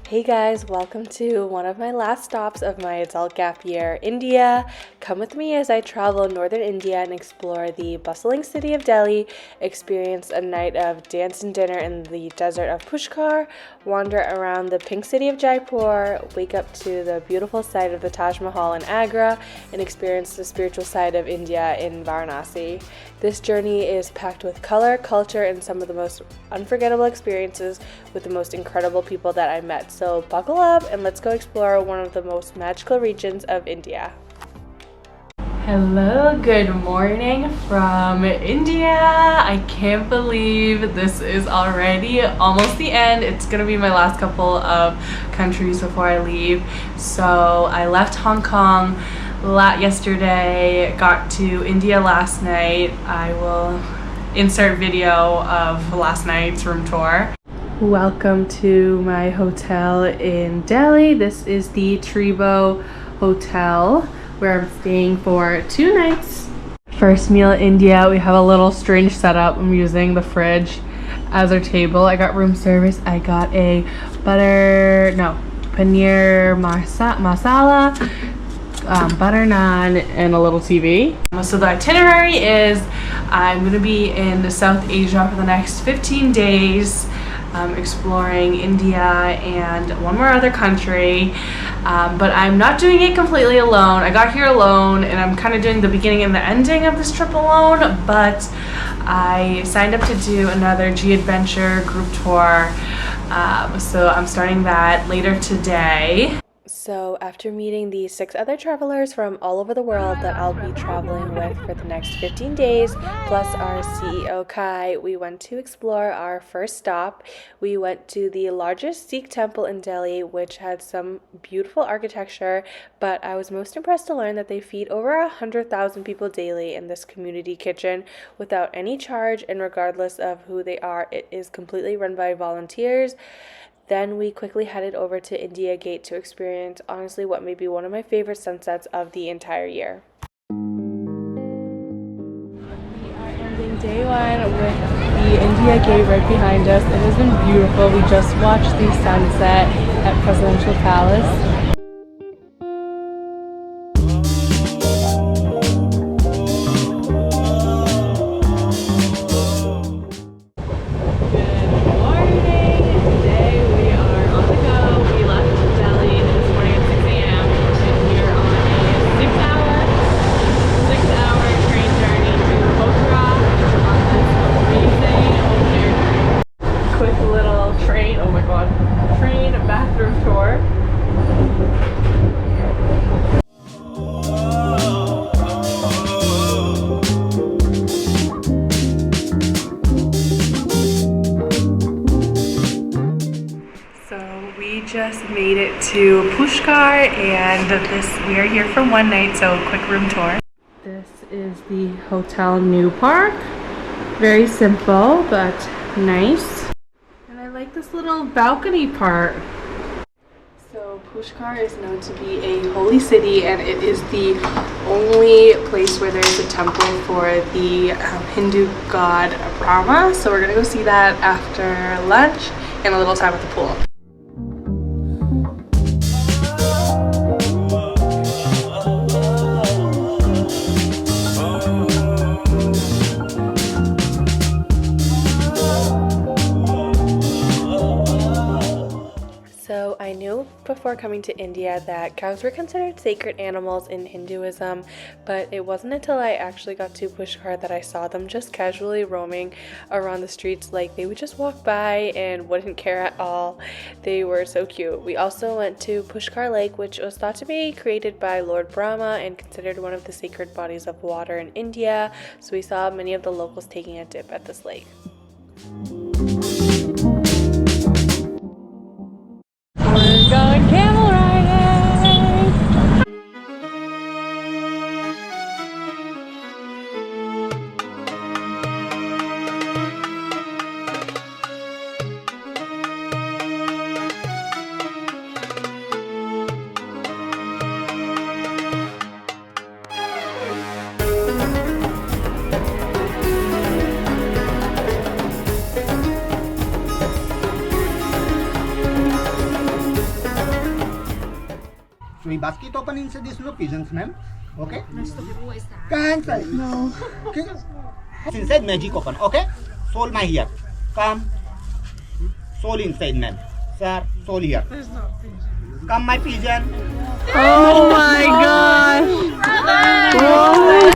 Hey guys, welcome to one of my last stops of my adult gap year, India. Come with me as I travel northern India and explore the bustling city of Delhi, experience a night of dance and dinner in the desert of Pushkar, wander around the pink city of Jaipur, wake up to the beautiful sight of the Taj Mahal in Agra, and experience the spiritual side of India in Varanasi. This journey is packed with color, culture, and some of the most unforgettable experiences with the most incredible people that I met. So buckle up and let's go explore one of the most magical regions of India. Hello, good morning from India. I can't believe this is already almost the end. It's gonna be my last couple of countries before I leave. So I left Hong Kong yesterday, got to India last night. I will insert video of last night's room tour. Welcome to my hotel in Delhi. This is the Tribo Hotel where I'm staying for 2 nights. First meal in India, we have a little strange setup. I'm using the fridge as our table. I got room service. I got a paneer masala, butter naan, and a little TV. So the itinerary is I'm gonna be in South Asia for the next 15 days. Exploring India and one more other country, but I'm not doing it completely alone. I got here alone and I'm kind of doing the beginning and the ending of this trip alone, but I signed up to do another G Adventure group tour, so I'm starting that later today. So after meeting the 6 other travelers from all over the world that I'll be traveling with for the next 15 days, plus our CEO Kai, we went to explore our first stop. We went to the largest Sikh temple in Delhi, which had some beautiful architecture, but I was most impressed to learn that they feed over 100,000 people daily in this community kitchen without any charge, and regardless of who they are, it is completely run by volunteers. Then we quickly headed over to India Gate to experience honestly what may be one of my favorite sunsets of the entire year. We are ending day 1 with the India Gate right behind us. It has been beautiful. We just watched the sunset at Presidential Palace. Just made it to Pushkar, and we are here for 1 night, so quick room tour. This is the Hotel New Park. Very simple but nice, and I like this little balcony part. So Pushkar is known to be a holy city, and it is the only place where there is a temple for the Hindu god Brahma. So we're gonna go see that after lunch and a little time at the pool. So I knew before coming to India that cows were considered sacred animals in Hinduism, but it wasn't until I actually got to Pushkar that I saw them just casually roaming around the streets. Like, they would just walk by and wouldn't care at all. They were so cute. We also went to Pushkar Lake, which was thought to be created by Lord Brahma and considered one of the sacred bodies of water in India, so we saw many of the locals taking a dip at this lake. We're going camel riding! three basket open inside this no pigeons, ma'am. Okay? Cancel. No. Okay. Inside magic open. Okay? Soul my here. Come. Soul inside, ma'am. Sir, soul here. Come, my pigeon. Oh my gosh! Whoa.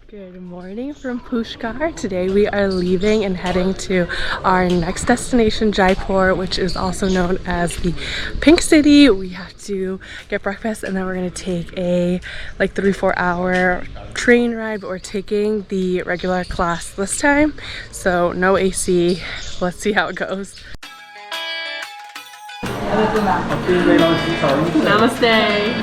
Good morning from Pushkar. Today we are leaving and heading to our next destination, Jaipur, which is also known as the Pink City. We have to get breakfast and then we're going to take a like 3-4 hour train ride, but we're taking the regular class this time, so no AC. Let's see how it goes. Namaste.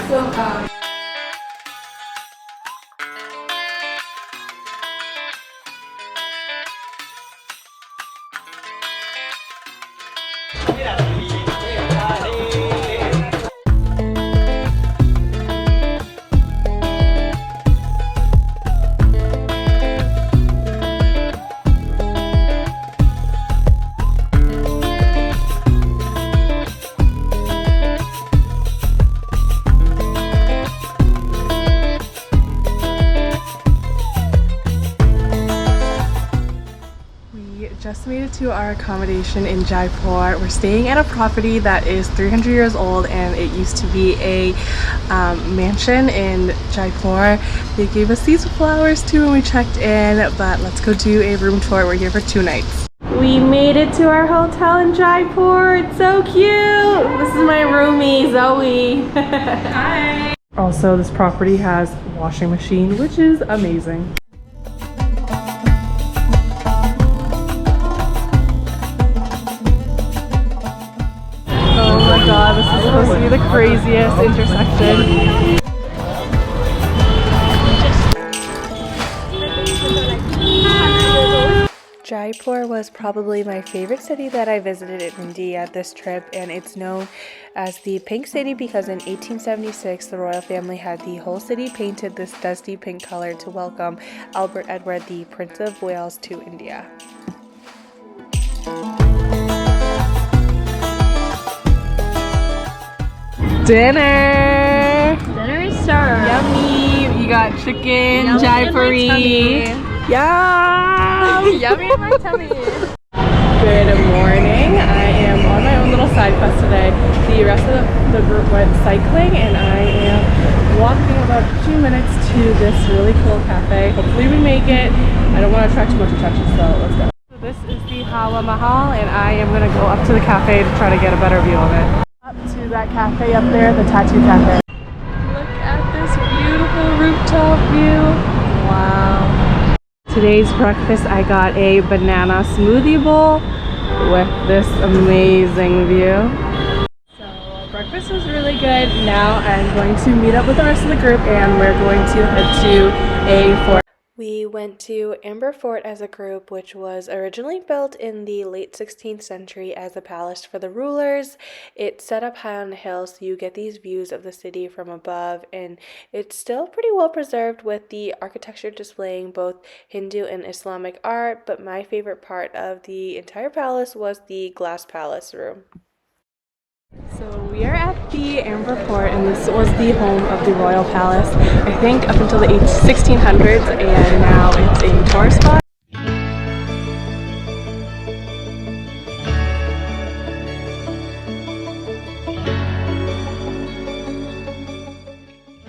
Just made it to our accommodation in Jaipur. We're staying at a property that is 300 years old and it used to be a mansion in Jaipur. They gave us these flowers too when we checked in, but let's go do a room tour. We're here for 2 nights. We made it to our hotel in Jaipur. It's so cute. This is my roomie, Zoe. Hi. Also, this property has a washing machine, which is amazing. God, this is supposed to be the craziest intersection. Jaipur was probably my favorite city that I visited in India this trip, and it's known as the Pink City because in 1876 the royal family had the whole city painted this dusty pink color to welcome Albert Edward, the Prince of Wales, to India. Dinner! Dinner is served. Yummy! You got chicken, Yummy Jaipuri. Yum! Yummy in my tummy. Good morning. I am on my own little side quest today. The rest of the group went cycling and I am walking about 2 minutes to this really cool cafe. Hopefully we make it. I don't want to attract too much attention, so let's go. So this is the Taj Mahal and I am going to go up to the cafe to try to get a better view of it. Up to that cafe up there, the Tattoo Cafe. Look at this beautiful rooftop view. Wow. Today's breakfast, I got a banana smoothie bowl with this amazing view. So breakfast was really good. Now I'm going to meet up with the rest of the group and we're going to head to a fort. We went to Amber Fort as a group, which was originally built in the late 16th century as a palace for the rulers. It's set up high on a hill, so you get these views of the city from above, and it's still pretty well preserved with the architecture displaying both Hindu and Islamic art, but my favorite part of the entire palace was the glass palace room. So we are at the Amber Fort, and this was the home of the royal palace, I think up until the 1600s, and now it's a tourist spot.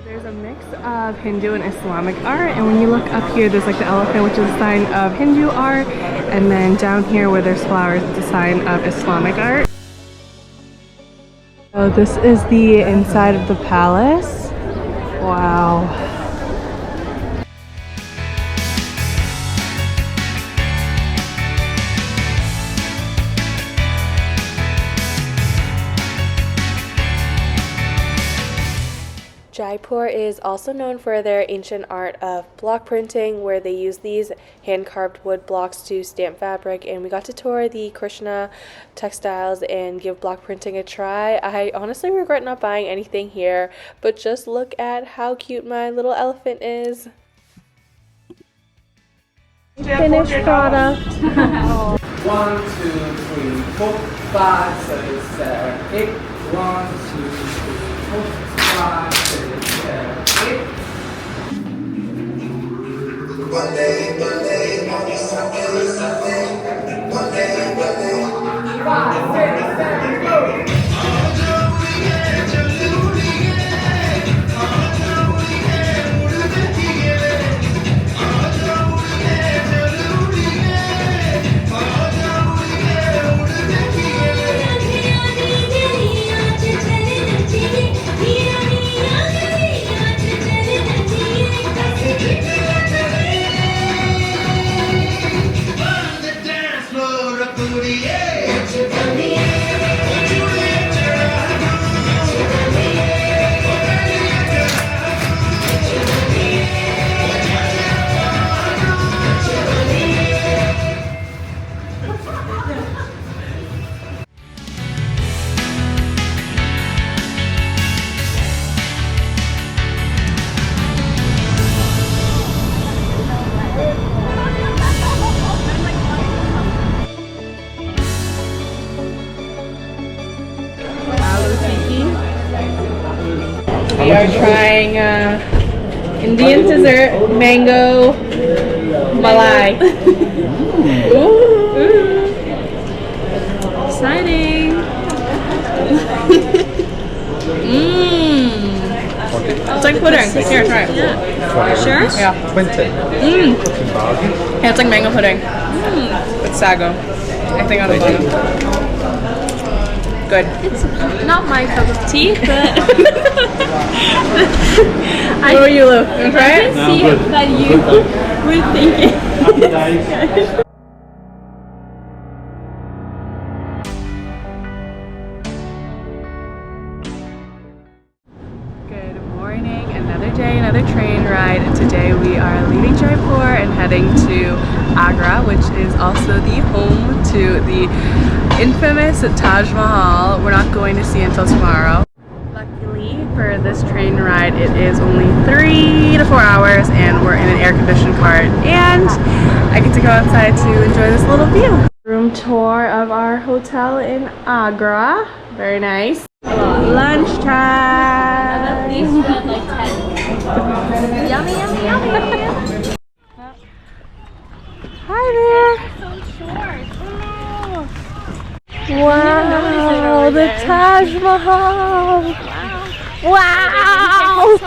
There's a mix of Hindu and Islamic art, and when you look up here, there's like the elephant, which is a sign of Hindu art, and then down here where there's flowers, it's a sign of Islamic art. So this is the inside of the palace. Wow. Jaipur is also known for their ancient art of block printing, where they use these hand-carved wood blocks to stamp fabric, and we got to tour the Krishna textiles and give block printing a try. I honestly regret not buying anything here, but just look at how cute my little elephant is. Finished product. 1, 2, 3, 4, 5, 6, 7, 8. 1, 2, 3, 4, 5, 6, 7, 8. We are trying Indian dessert, mango malai. Ooh. Exciting. It's like pudding. Here, try it. Sure? Yeah. 20. Yeah, it's like mango pudding. With sago. I think on the bottom. Good. It's not my cup of tea, but What about you, Lou? You want to try I it? can see that you were thinking. Good morning, another day, another train ride. Today we are leaving Jaipur and heading to Agra, which is also the home to the infamous Taj Mahal. We're not going to see until tomorrow. Luckily for this train ride, it is only 3 to 4 hours and we're in an air-conditioned car and I get to go outside to enjoy this little view. Room tour of our hotel in Agra. Very nice. Lunchtime. At least we had like 10. Yummy, yummy, yummy. Hi there. So short. Wow, the Taj Mahal. Wow. I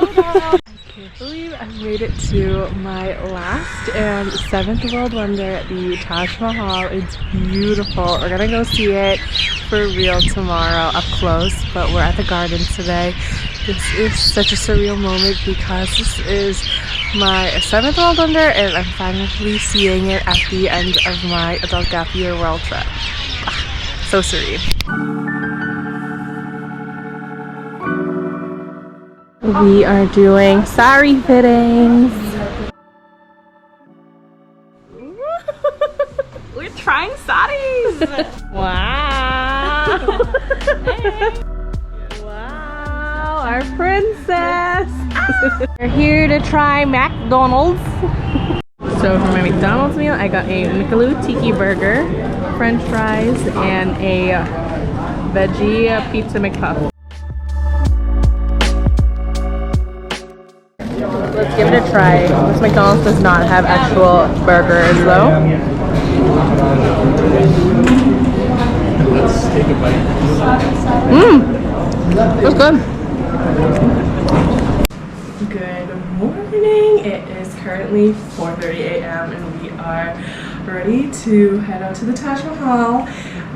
can't believe I made it to my last and 7th world wonder, the Taj Mahal. It's beautiful. We're gonna go see it for real tomorrow up close, but we're at the gardens today. This is such a surreal moment because this is my 7th world wonder and I'm finally seeing it at the end of my adult gap year world trip. So serene. We are doing sari fittings. We're trying saris. Wow. Wow, our princess. We're here to try McDonald's. So for my McDonald's meal, I got a Mikaloo Tiki burger, French fries, and a veggie pizza McPuff. Let's give it a try. This McDonald's does not have actual burgers though. Let's take a bite. That's good. Good morning. It is currently 4:30 a.m. and we are ready to head out to the Taj Mahal.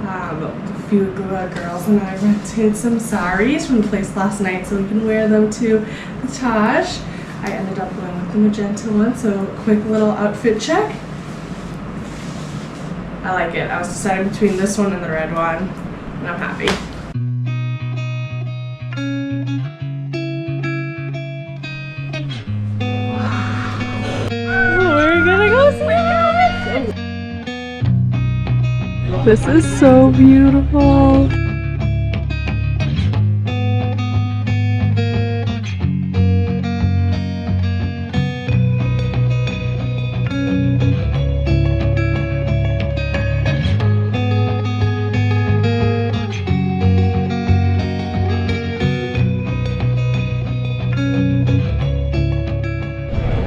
A few girls and I rented some saris from the place last night so we can wear them to the Taj. I ended up going with the magenta one, so quick little outfit check. I like it. I was deciding between this one and the red one, and I'm happy. This is so beautiful.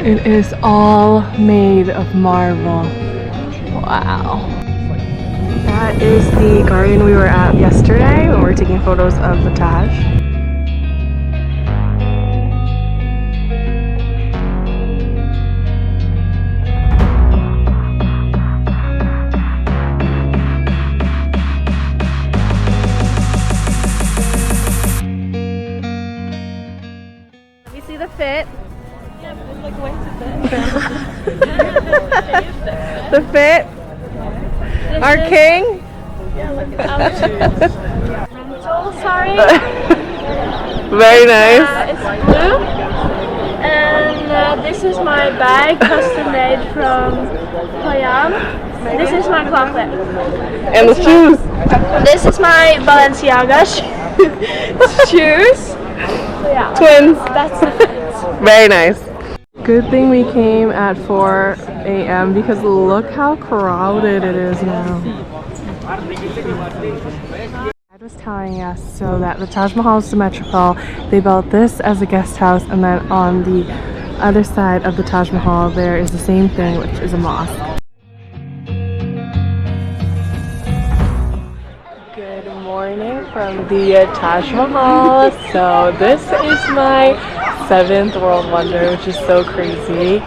It is all made of marble. Wow. That is the garden we were at yesterday when we were taking photos of the Taj. Let me see the fit. The fit. Our king. So sorry. Very nice. It's blue. And this is my bag, custom made from Payam. This is my closet. And the shoes. This is my Balenciaga shoes. So yeah, Twins. that's the fit. Very nice. Good thing we came at 4 a.m. because look how crowded it is now. Dad was telling us so that the Taj Mahal is symmetrical. They built this as a guest house, and then on the other side of the Taj Mahal there is the same thing, which is a mosque. Good morning from the Taj Mahal. So this is my 7th World Wonder, which is so crazy.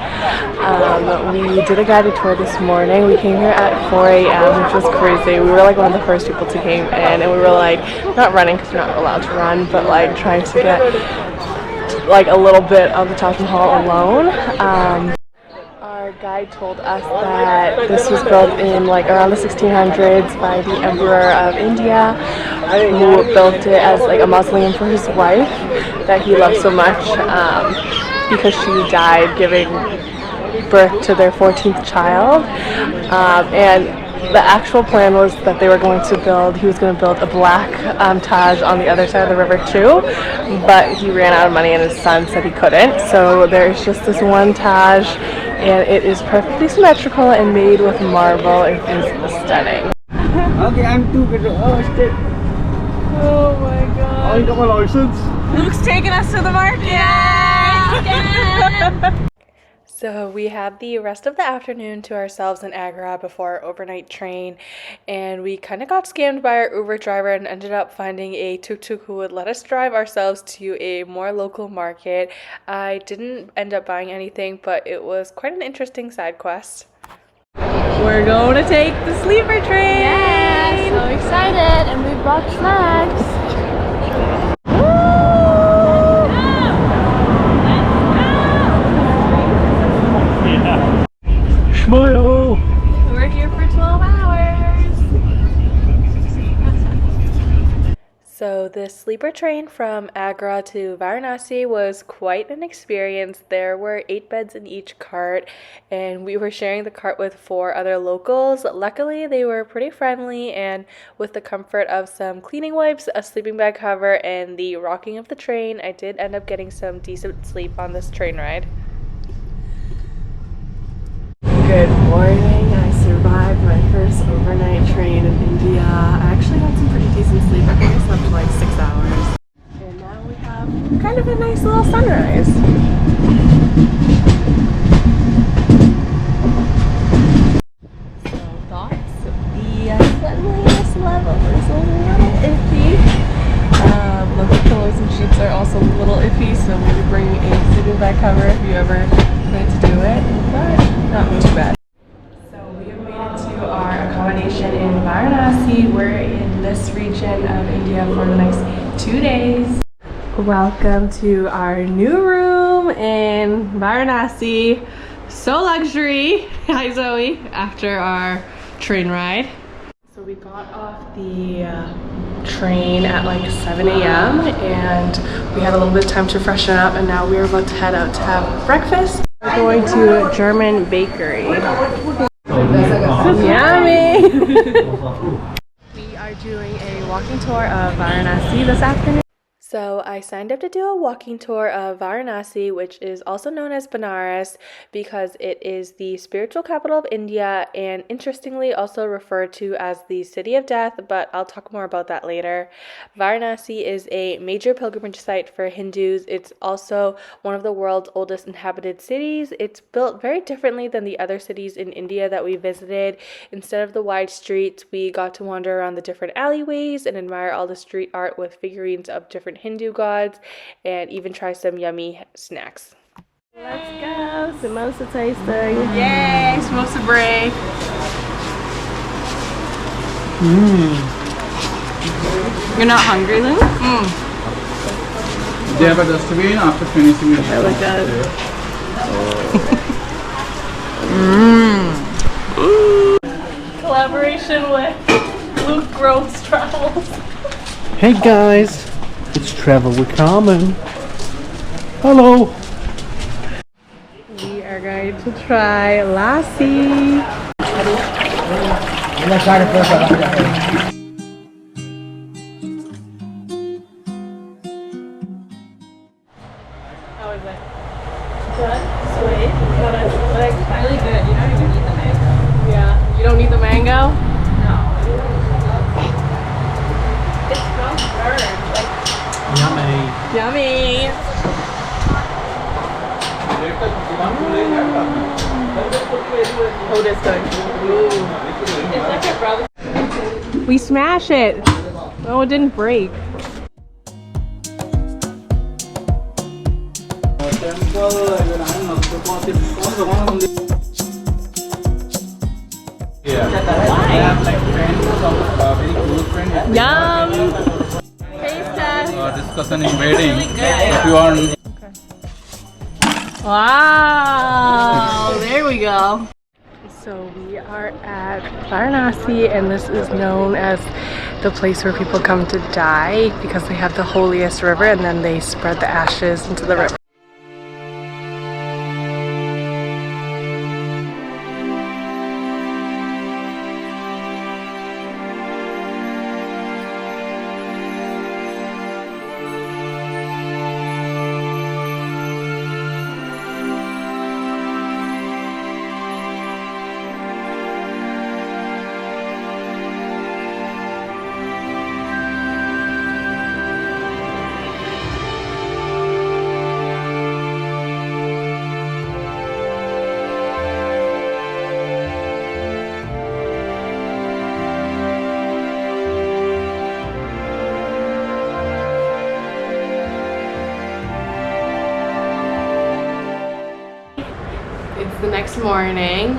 We did a guided tour this morning. We came here at 4 a.m., which was crazy. We were like one of the first people to came in, and we were like not running because we're not allowed to run, but like trying to get like a little bit of the Taj Mahal alone. Our guide told us that this was built in like around the 1600s by the Emperor of India, who built it as like a mausoleum for his wife that he loved so much because she died giving birth to their 14th child. And the actual plan was that he was going to build a black Taj on the other side of the river too, but he ran out of money and his son said he couldn't. So there's just this one Taj, and it is perfectly symmetrical and made with marble. It is stunning. Okay, I'm too good. Oh, shit. Oh my god. I got my license. Luke's taking us to the market! Yeah! So we had the rest of the afternoon to ourselves in Agra before our overnight train, and we kind of got scammed by our Uber driver and ended up finding a tuk-tuk who would let us drive ourselves to a more local market. I didn't end up buying anything, but it was quite an interesting side quest. We're going to take the sleeper train! Yeah, so excited, and we brought snacks. Smile. We're here for 12 hours. So the sleeper train from Agra to Varanasi was quite an experience. There were 8 beds in each cart, and we were sharing the cart with 4 other locals. Luckily, they were pretty friendly, and with the comfort of some cleaning wipes, a sleeping bag cover, and the rocking of the train, I did end up getting some decent sleep on this train ride. Good morning. I survived my first overnight train in India. I actually got some pretty decent sleep. I think I slept like 6 hours. And now we have kind of a nice little sunrise. So thoughts? The cleanliness level is a little iffy. The pillows and sheets are also a little iffy, so we'll be bringing a sleeping bag cover if you ever plan to do it, but not too bad. So we have made it to our accommodation in Varanasi. We're in this region of India for the next 2 days. Welcome to our new room in Varanasi. So luxury. Hi Zoe, after our train ride. So we got off the train at like 7 a.m. and we had a little bit of time to freshen up, and now we're about to head out to have breakfast. We're going to a German bakery. Yummy! doing a walking tour of Varanasi this afternoon. So I signed up to do a walking tour of Varanasi, which is also known as Banaras, because it is the spiritual capital of India and interestingly also referred to as the city of death, but I'll talk more about that later. Varanasi is a major pilgrimage site for Hindus. It's also one of the world's oldest inhabited cities. It's built very differently than the other cities in India that we visited. Instead of the wide streets, we got to wander around the different alleyways and admire all the street art with figurines of different Hindu gods and even try some yummy snacks. Let's go! Samosa tasting. Yay! Samosa break. You're not hungry, Lou? They have a dustbin after finishing it. I like that. Collaboration with Luke Groves Travels. Hey guys, it's Trevor with Carmen. Hello. We are going to try lassi. How is it? Good? Sweet? Really good. You don't even need the mango. Yeah. You don't need the mango? No. It smells burnt. Yummy. Yummy. Oh, that's good. We smash it. Oh, it didn't break. Yum. Taste test. Discussion in wedding. If you want. Wow, there we go. So we are at Varanasi and this is known as the place where people come to die because they have the holiest river and then they spread the ashes into the river. It's the next morning.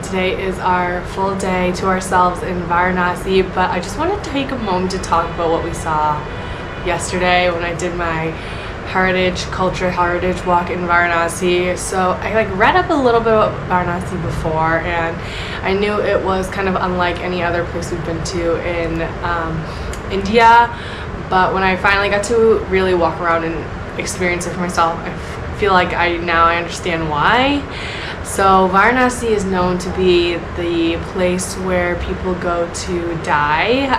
Today is our full day to ourselves in Varanasi, but I just want to take a moment to talk about what we saw yesterday when I did my heritage walk in Varanasi. So I read up a little bit about Varanasi before and I knew it was kind of unlike any other place we've been to in India, but when I finally got to really walk around and experience it for myself, I feel like now I understand why. So Varanasi is known to be the place where people go to die,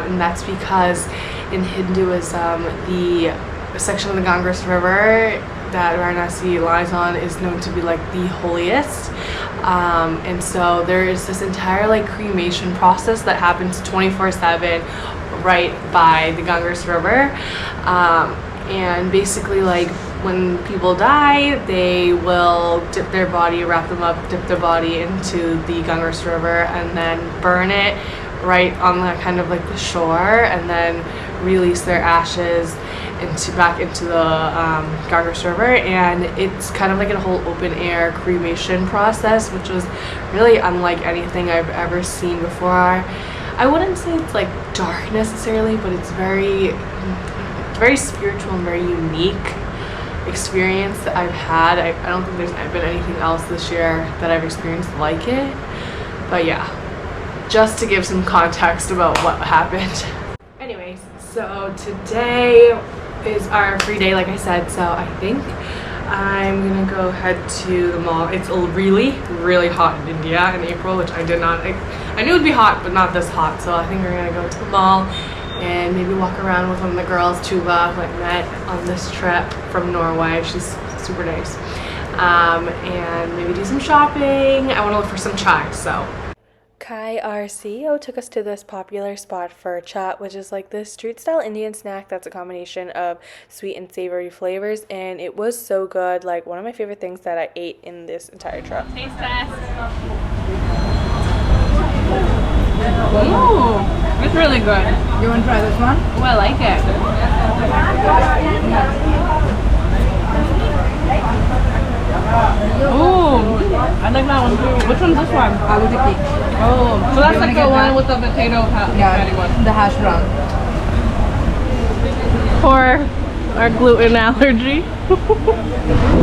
and that's because in Hinduism the section of the Ganges River that Varanasi lies on is known to be the holiest, and so there is this entire cremation process that happens 24/7 right by the Ganges River, and basically when people die, they will dip their body, wrap them up, dip their body into the Ganges River and then burn it right on the the shore and then release their ashes back into the Ganges River, and it's kind of a whole open air cremation process, which was really unlike anything I've ever seen before. I wouldn't say it's dark necessarily, but it's very spiritual and very unique experience that I've had. I don't think there's been anything else this year that I've experienced like it, but yeah, just to give some context about what happened. Anyways, so today is our free day, like I said, so I think I'm gonna go head to the mall. It's really, really hot in India in April, which I did not, I knew it would be hot, but not this hot. So I think we're gonna go to the mall and maybe walk around with one of the girls, Tuva, who I met on this trip from Norway. She's super nice. And maybe do some shopping. I wanna look for some chai, so. Kai, our CEO, took us to this popular spot for chaat, which is like this street-style Indian snack that's a combination of sweet and savory flavors, and it was so good. Like one of my favorite things that I ate in this entire trip. Taste test. Ooh, it's really good. You want to try this one? Oh, I like it. Ooh, I like that one too. Which one's this one? Aloo tikki. Oh, so that's like the get one that? with the potato patty one. The hash brown. For our gluten allergy.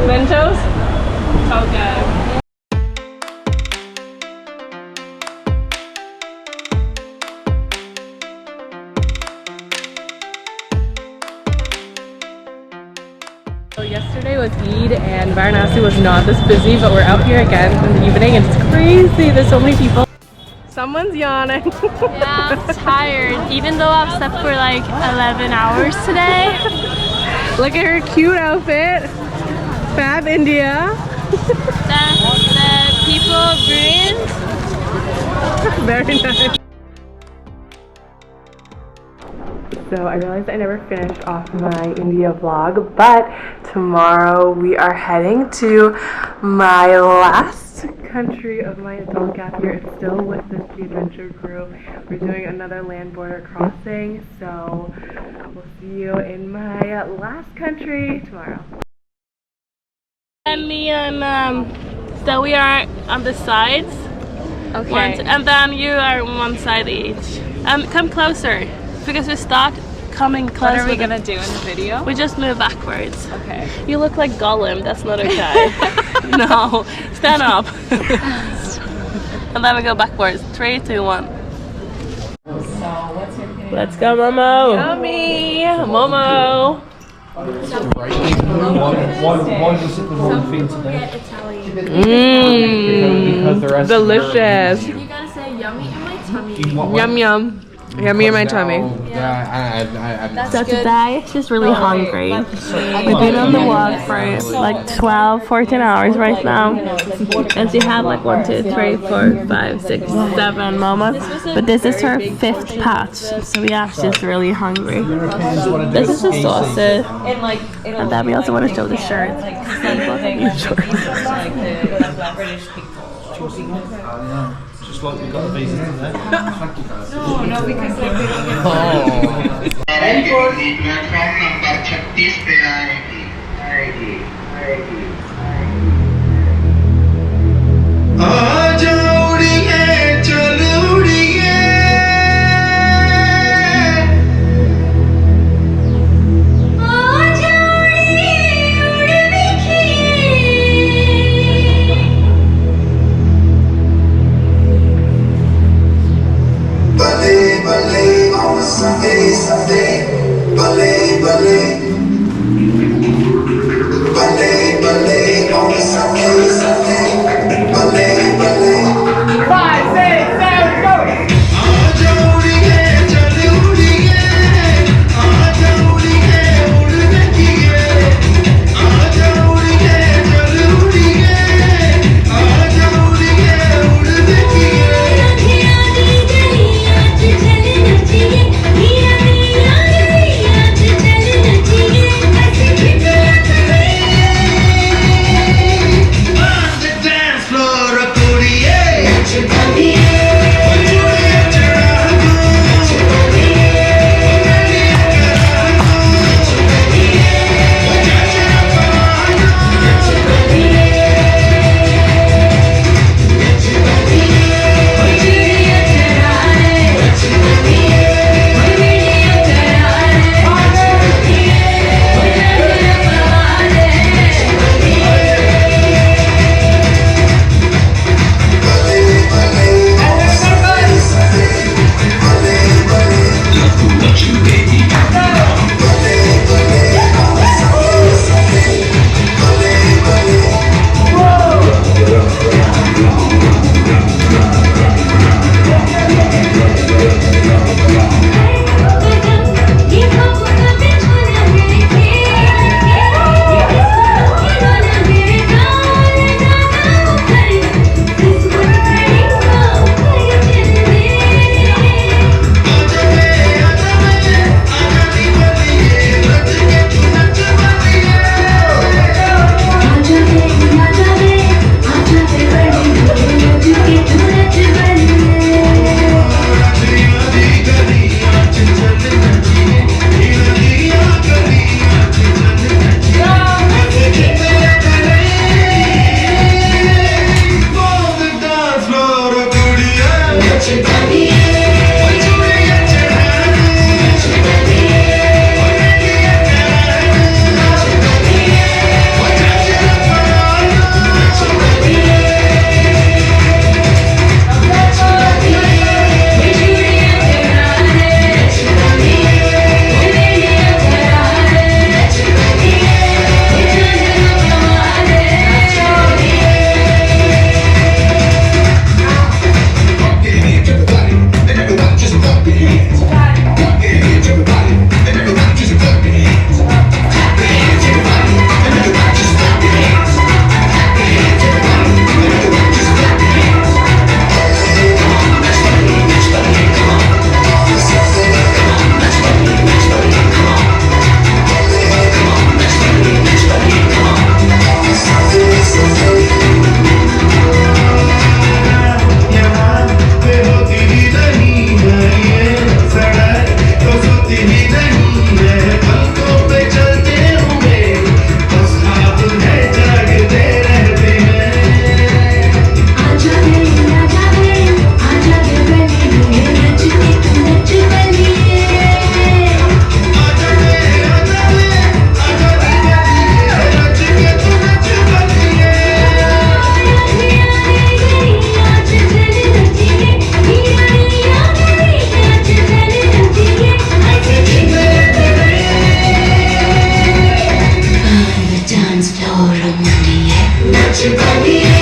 Mentos? So good. So yesterday was Eid and Varanasi was not this busy, but we're out here again in the evening and it's crazy. There's so many people. Someone's yawning. Yeah, I'm tired. Even though I've slept for like 11 hours today. Look at her cute outfit. Fab India. The people ruined. Very nice. So I realized I never finished off my India vlog, but tomorrow we are heading to my last country of my adult gap year. It's still with this adventure crew. We're doing another land border crossing, so we'll see you in my last country tomorrow. And me and so we are on the sides. Okay. And then you are on one side each. Come closer. Because we start coming close. What are we gonna do in the video? We just move backwards. Okay. You look like Gollum. That's not okay. No. Stand up. And then we go backwards. 3, 2, 1. Let's go, Momo. Yummy! Momo! Mmm, delicious. You gotta say yummy in my tummy. Yum yum. Yummy in my tummy. So today, it's just really hungry. We've been on the walk for like 12, 14 hours right now. And she had like 1, 2, 3, 4, 5, 6, 7 momos. But this is her 5th patch. So yeah, she's really hungry. This is the sausage. And then we also want to show the shirt. Just like we got a visa today. No, because like Ballet, ballet, ballet, ballet. naturally.